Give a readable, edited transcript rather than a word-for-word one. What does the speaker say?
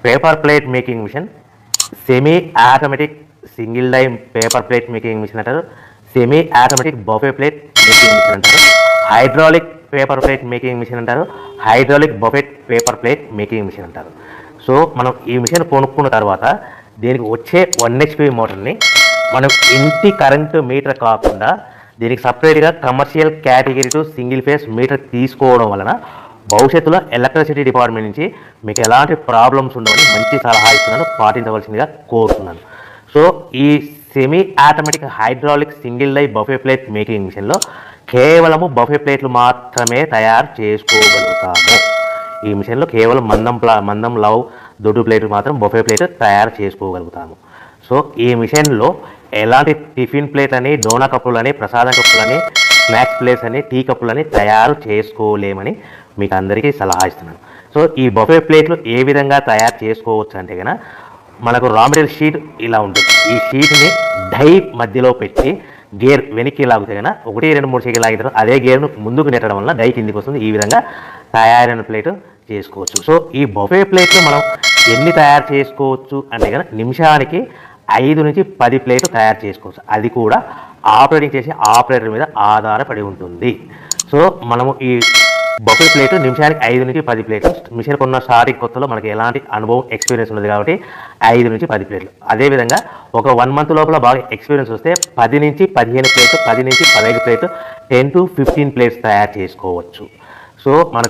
Paper plate making machine, semi automatic single die paper plate making machine అంటారు, semi automatic buffet plate making machine అంటారు, hydraulic paper plate making machine అంటారు, hydraulic buffet paper plate making machine అంటారు. So మనం ఈ machine కొనుక్కున్న తర్వాత దీనికి వచ్చే 1 HP మోటార్ని మనం ఇంటి కరెంటు మీటర్ కాకుండా దీనికి సపరేట్గా commercial category to single phase metre తీసుకోవడం వలన భవిష్యత్తులో ఎలక్ట్రిసిటీ డిపార్ట్మెంట్ నుంచి మీకు ఎలాంటి ప్రాబ్లమ్స్ ఉండవని మంచి సలహా ఇస్తున్నాను, పాటించవలసిందిగా కోరుతున్నాను. సో ఈ semi automatic hydraulic single die buffet plate making మిషన్లో కేవలము బఫే ప్లేట్లు మాత్రమే తయారు చేసుకోగలుగుతాము. ఈ మిషన్లో కేవలం మందం లవ్ దొడ్డు ప్లేట్లు మాత్రం బఫే ప్లేట్ తయారు చేసుకోగలుగుతాము. సో ఈ మిషన్లో ఎలాంటి టిఫిన్ ప్లేట్లని, డోనా కప్పులని, ప్రసాదం కప్పులని, స్నాక్స్ ప్లేట్స్ అని, టీ కప్పులని తయారు చేసుకోలేమని మీకు అందరికీ సలహా ఇస్తున్నాను. సో ఈ బఫే ప్లేట్లు ఏ విధంగా తయారు చేసుకోవచ్చు అంటే కనుక మనకు రా మెటీరియల్ షీట్ ఇలా ఉంటుంది. ఈ షీట్ని డై మధ్యలో పెట్టి గేర్ వెనక్కి లాగితే కనుక 1, 2, 3 సెకండ్లు లాగిన తర్వాత అదే గేర్ను ముందుకు నెట్టడం వల్ల డై కిందికి వస్తుంది. ఈ విధంగా తయారైన ప్లేట్ చేసుకోవచ్చు. సో ఈ బఫే ప్లేట్లు మనం ఎన్ని తయారు చేసుకోవచ్చు అంటే కనుక నిమిషానికి 5 నుంచి 10 ప్లేట్లు తయారు చేసుకోవచ్చు. అది కూడా ఆపరేటింగ్ చేసే ఆపరేటర్ మీద ఆధారపడి ఉంటుంది. సో మనము ఈ బఫే ప్లేట్ నిమిషానికి 5 నుంచి 10 ప్లేట్లు. మిషన్ కొన్న స్టార్టింగ్ కొత్తలో మనకి ఎలాంటి అనుభవం ఎక్స్పీరియన్స్ ఉన్నది కాబట్టి 5 నుంచి 10 ప్లేట్లు. అదేవిధంగా ఒక 1 మంత్ లోపల బాగా ఎక్స్పీరియన్స్ వస్తే 10 నుంచి 15 ప్లేట్లు, 10 నుంచి 15 ప్లేట్లు, 10 to 15 ప్లేట్స్ తయారు చేసుకోవచ్చు. సో మనకు